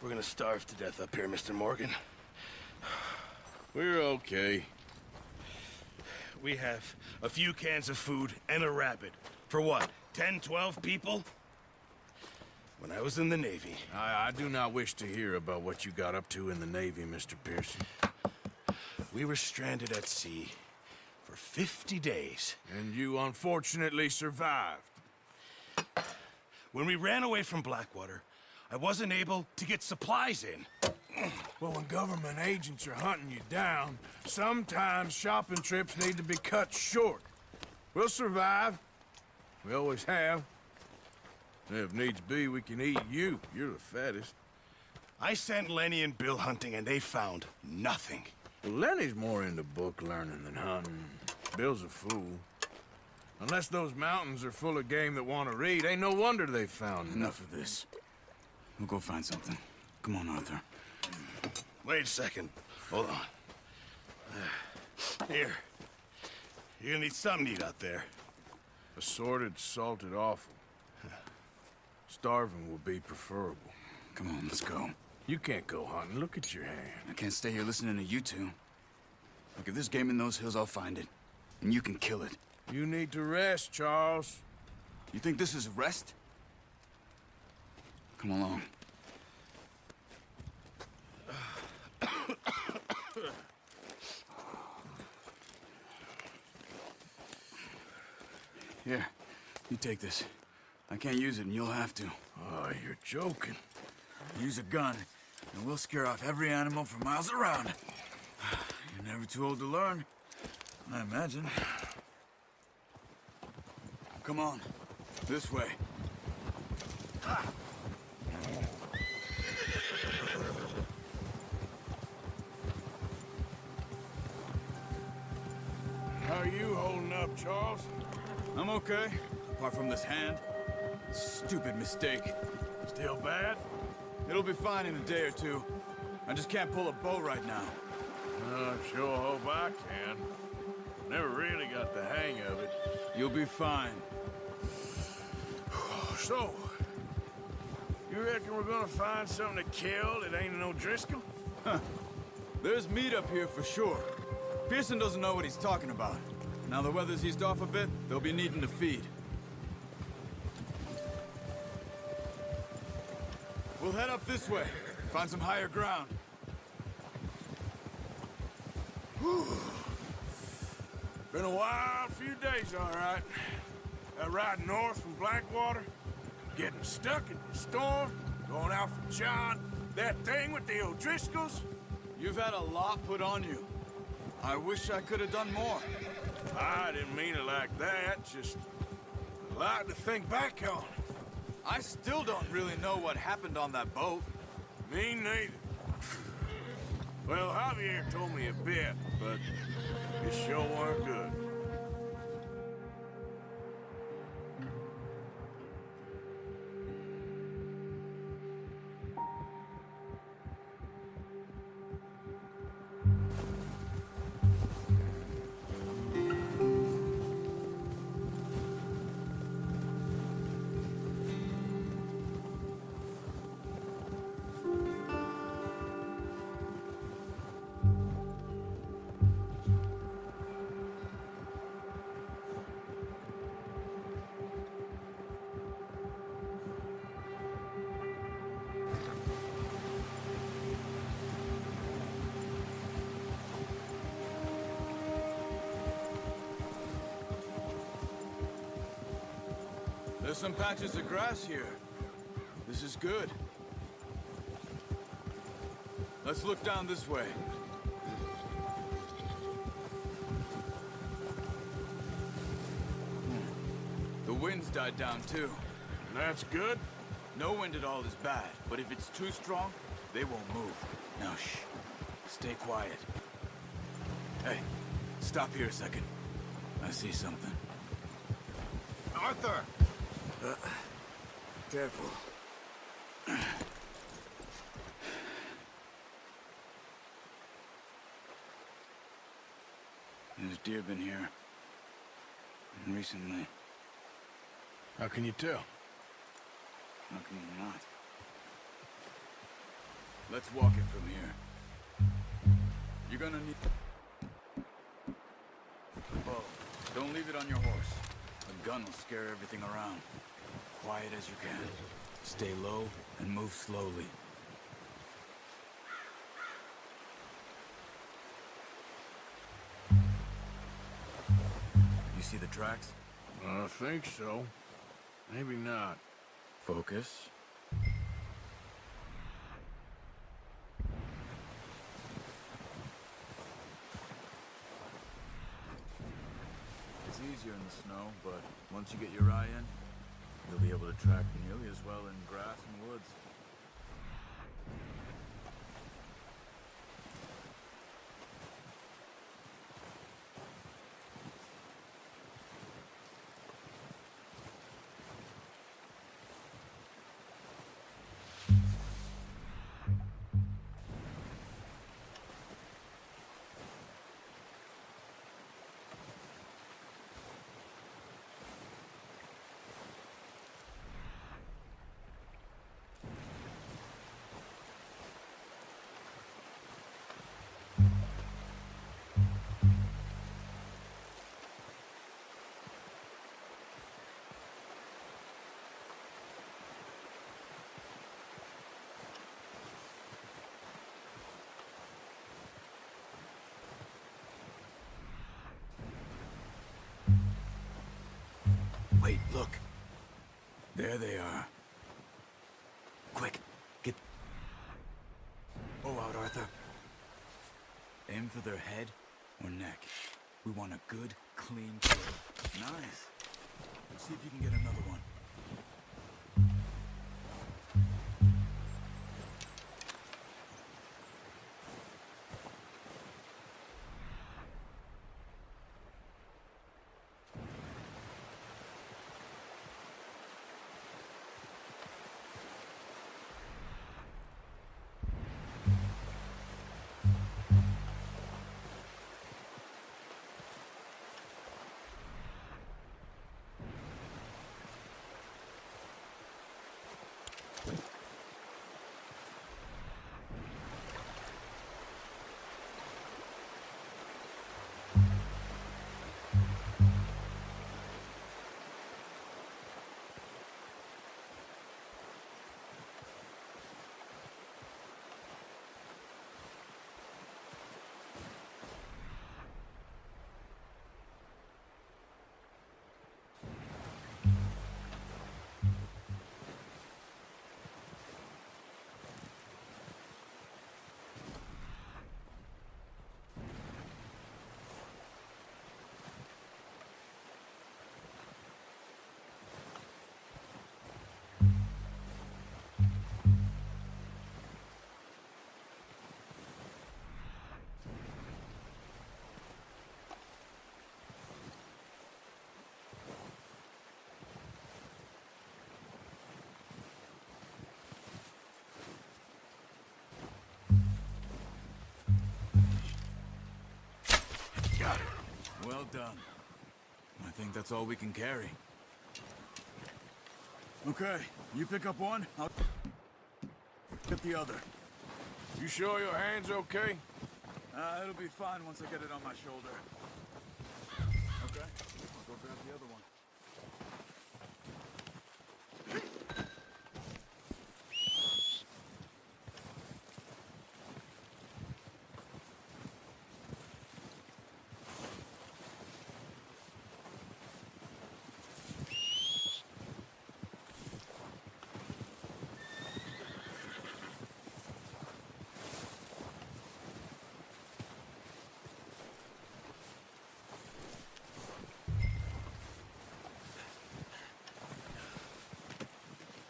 We're gonna starve to death up here, Mr. Morgan. We're okay. We have a few cans of food and a rabbit. For what, 10, 12 people? When I was in the Navy... I do not wish to hear about what you got up to in the Navy, Mr. Pearson. We were stranded at sea for 50 days. And you unfortunately survived. When we ran away from Blackwater, I wasn't able to get supplies in. Well, when government agents are hunting you down, sometimes shopping trips need to be cut short. We'll survive. We always have. And if needs be, we can eat you. You're the fattest. I sent Lenny and Bill hunting, and they found nothing. Well, Lenny's more into book learning than hunting. Bill's a fool. Unless those mountains are full of game that want to read, ain't no wonder they found Enough of this. We'll go find something. Come on, Arthur. Wait a second. Hold on. Here. You're gonna need something to eat out there. Assorted, salted offal. Starving will be preferable. Come on, let's go. You can't go hunting. Look at your hand. I can't stay here listening to you two. Look, if there's game in those hills, I'll find it. And you can kill it. You need to rest, Charles. You think this is rest? Come along. Here, you take this. I can't use it, and you'll have to. Oh, you're joking. Use a gun, and we'll scare off every animal for miles around. You're never too old to learn, I imagine. Come on, this way. How are you holding up, Charles? I'm okay, apart from this hand. Stupid mistake. Still bad? It'll be fine in a day or two. I just can't pull a bow right now. I sure hope I can. Never really got the hang of it. You'll be fine. So, you reckon we're gonna find something to kill that ain't no Driscoll? Huh. There's meat up here for sure. Pearson doesn't know what he's talking about. Now the weather's eased off a bit, they'll be needing to feed. We'll head up this way, find some higher ground. Whew. Been a wild few days, all right. That ride north from Blackwater, getting stuck in the storm, going out from John, that thing with the O'Driscolls. You've had a lot put on you. I wish I could have done more. I didn't mean it like that, just a lot to think back on. I still don't really know what happened on that boat. Me neither. Well, Javier told me a bit, but it sure weren't good. There's some patches of grass here. This is good. Let's look down this way. The wind's died down too. That's good. No wind at all is bad, but if it's too strong, they won't move. Now shh. Stay quiet. Hey, stop here a second. I see something. Arthur! Careful. There's deer been here. Recently. How can you tell? How can you not? Let's walk it from here. You're gonna need... Oh, don't leave it on your horse. A gun will scare everything around. Quiet as you can. Stay low and move slowly. You see the tracks? I think so. Maybe not. Focus. It's easier in the snow, but once you get your eye in, you'll be able to track nearly as well in grass and woods. Wait, look. There they are. Quick, get... Bow out, Arthur. Aim for their head or neck. We want a good, clean kill. Nice. Let's see if you can get another one. Got it. Well done. I think that's all we can carry. Okay, you pick up one, I'll get the other. You sure your hand's okay? It'll be fine once I get it on my shoulder. Okay, I'll go grab the other one.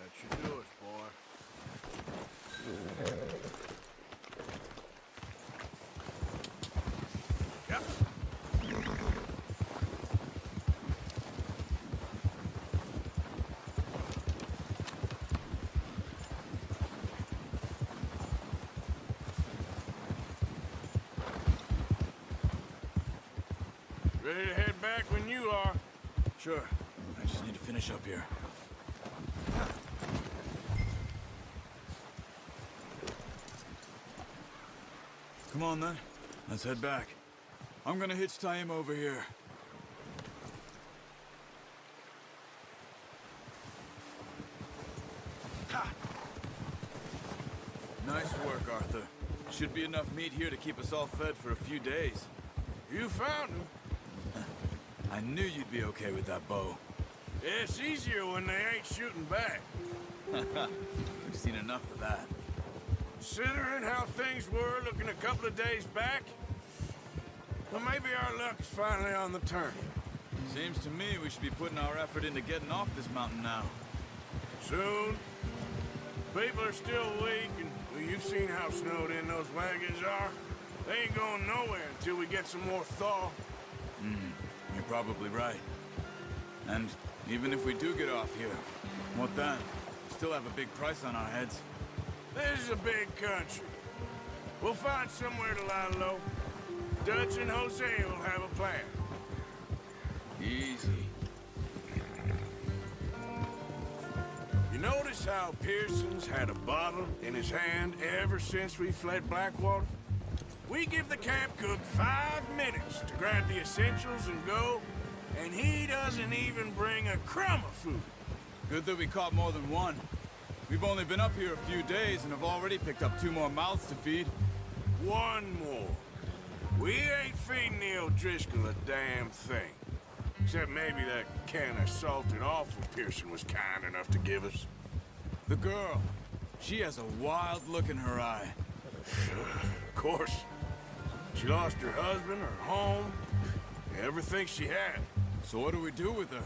That should do it, boy. Yep. Ready to head back when you are. Sure. I just need to finish up here. Come on, then. Let's head back. I'm gonna hitch tie him over here. Ha! Nice work, Arthur. Should be enough meat here to keep us all fed for a few days. You found him. I knew you'd be okay with that bow. It's easier when they ain't shooting back. We've seen enough of that. Considering how things were looking a couple of days back, well, maybe our luck's finally on the turn. Seems to me we should be putting our effort into getting off this mountain now. Soon. People are still weak, and well, you've seen how snowed in those wagons are. They ain't going nowhere until we get some more thaw. You're probably right. And even if we do get off here, what then? Still have a big price on our heads. This is a big country. We'll find somewhere to lie low. Dutch and Jose will have a plan. Easy. You notice how Pearson's had a bottle in his hand ever since we fled Blackwater? We give the camp cook 5 minutes to grab the essentials and go, and he doesn't even bring a crumb of food. Good that we caught more than one. We've only been up here a few days and have already picked up 2 more mouths to feed. One more. We ain't feeding the O'Driscoll a damn thing. Except maybe that can of salted offal Pearson was kind enough to give us. The girl. She has a wild look in her eye. Of course. She lost her husband, her home, everything she had. So what do we do with her?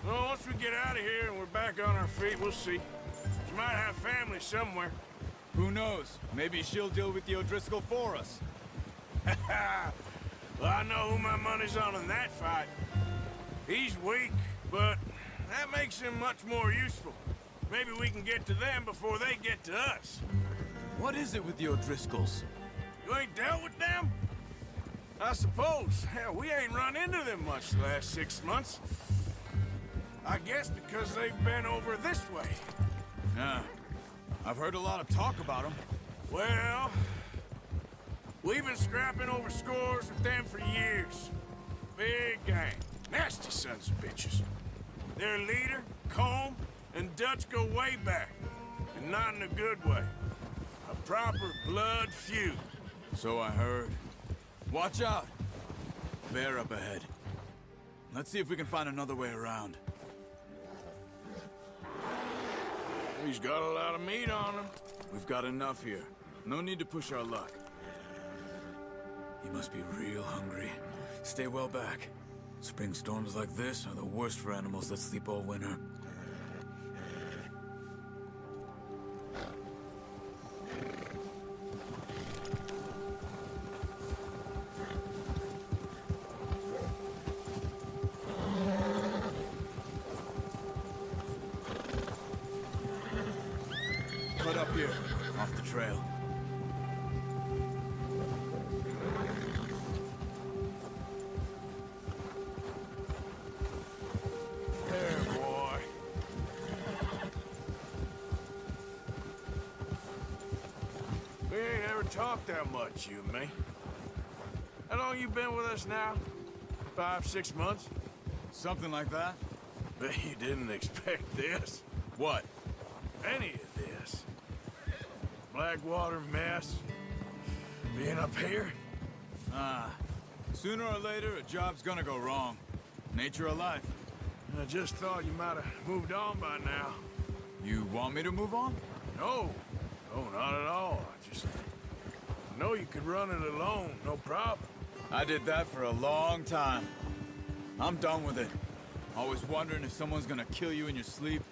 Well, once we get out of here and we're back on our feet, we'll see. She might have family somewhere. Who knows? Maybe she'll deal with the O'Driscoll for us. Well, I know who my money's on in that fight. He's weak, but that makes him much more useful. Maybe we can get to them before they get to us. What is it with the O'Driscolls? You ain't dealt with them? I suppose. Hell, we ain't run into them much the last 6 months. I guess because they've been over this way. Yeah. I've heard a lot of talk about them. Well, we've been scrapping over scores with them for years. Big gang. Nasty sons of bitches. Their leader, Combe, and Dutch go way back. And not in a good way. A proper blood feud. So I heard. Watch out! Bear up ahead. Let's see if we can find another way around. He's got a lot of meat on him. We've got enough here. No need to push our luck. He must be real hungry. Stay well back. Spring storms like this are the worst for animals that sleep all winter. Cut up here, off the trail. There, boy. We ain't ever talked that much, you and me. How long you been with us now? 5, 6 months? Something like that? Bet you didn't expect this. What? Any of this. Blackwater mess. Being up here? Sooner or later, a job's gonna go wrong. Nature of life. I just thought you might have moved on by now. You want me to move on? No. No, not at all. I just know you could run it alone, no problem. I did that for a long time. I'm done with it. Always wondering if someone's gonna kill you in your sleep.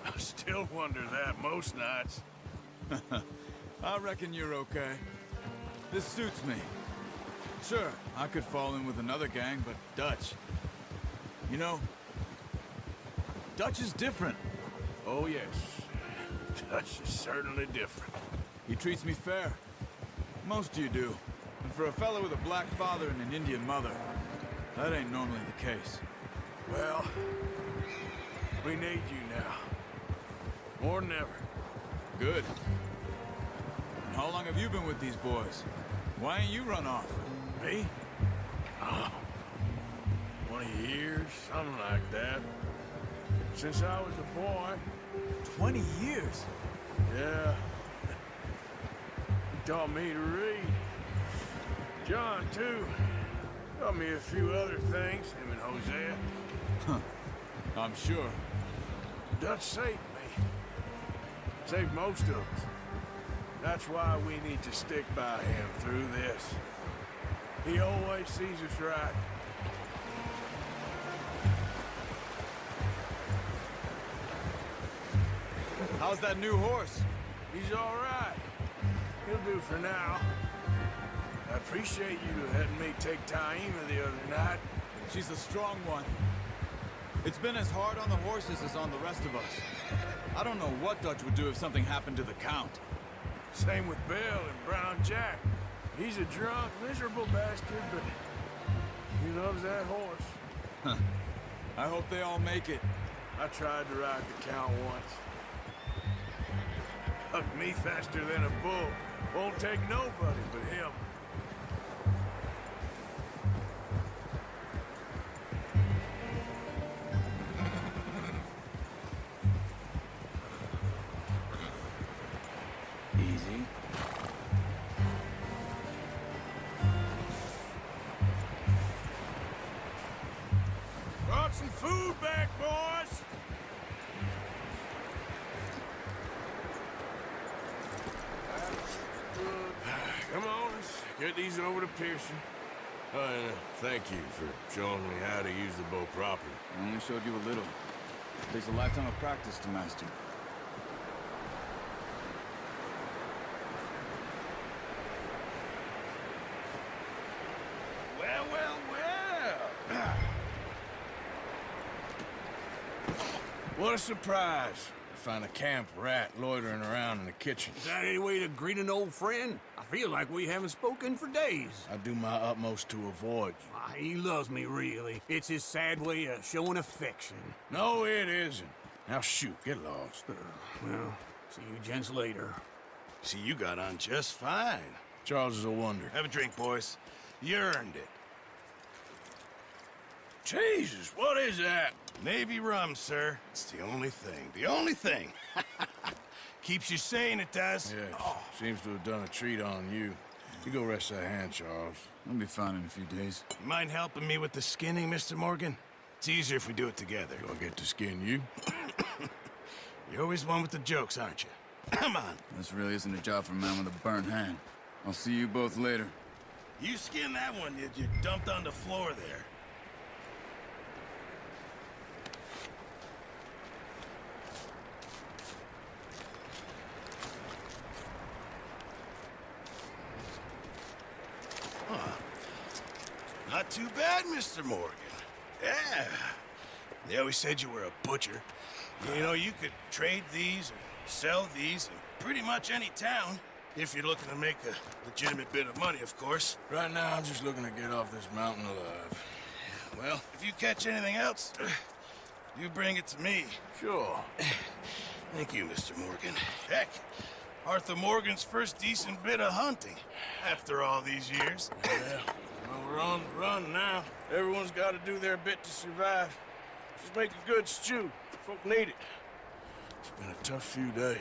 I still wonder that most nights. I reckon you're okay. This suits me. Sure, I could fall in with another gang, but Dutch... You know, Dutch is different. Oh, yes. Dutch is certainly different. He treats me fair. Most you do. And for a fellow with a black father and an Indian mother, that ain't normally the case. Well, we need you now. More than ever. Good. And how long have you been with these boys? Why ain't you run off? Me? Oh, 20 years, something like that. Since I was a boy. 20 years? Yeah. He taught me to read. John, too. Taught me a few other things, him and Hosea. Huh. I'm sure. Dutch saved me. Saved most of us. That's why we need to stick by him through this. He always sees us right. How's that new horse? He's all right. He'll do for now. I appreciate you letting me take Taima the other night. She's a strong one. It's been as hard on the horses as on the rest of us. I don't know what Dutch would do if something happened to the Count. Same with Bill and Brown Jack. He's a drunk, miserable bastard, but he loves that horse. Huh. I hope they all make it. I tried to ride the Count once. Hugged me faster than a bull. Won't take nobody but him. Easy. Brought some food back, boys! Come on, let's get these over to Pearson. Oh, and thank you for showing me how to use the bow properly. I only showed you a little. It takes a lifetime of practice to master. Well, well, well. What a surprise. To find a camp rat loitering around in the kitchen. Is that any way to greet an old friend? I feel like we haven't spoken for days. I do my utmost to avoid you. Ah, he loves me, really. It's his sad way of showing affection. No, it isn't. Now shoot, get lost. Well, see you gents later. See, you got on just fine. Charles is a wonder. Have a drink, boys. You earned it. Jesus, what is that? Navy rum, sir. It's the only thing. The only thing. Keeps you sane, it does. Yes, seems to have done a treat on you. You go rest that hand, Charles. I'll be fine in a few days. You mind helping me with the skinning, Mr. Morgan? It's easier if we do it together. Do I get to skin you? You're always one with the jokes, aren't you? Come on. This really isn't a job for a man with a burnt hand. I'll see you both later. You skin that one you dumped on the floor there. Not too bad, Mr. Morgan. Yeah. They always said you were a butcher. You know, you could trade these or sell these in pretty much any town. If you're looking to make a legitimate bit of money, of course. Right now, I'm just looking to get off this mountain alive. Well, if you catch anything else, you bring it to me. Sure. Thank you, Mr. Morgan. Heck, Arthur Morgan's first decent bit of hunting after all these years. Yeah. Well, we're on the run now. Everyone's got to do their bit to survive. Just make a good stew. Folk need it. It's been a tough few days.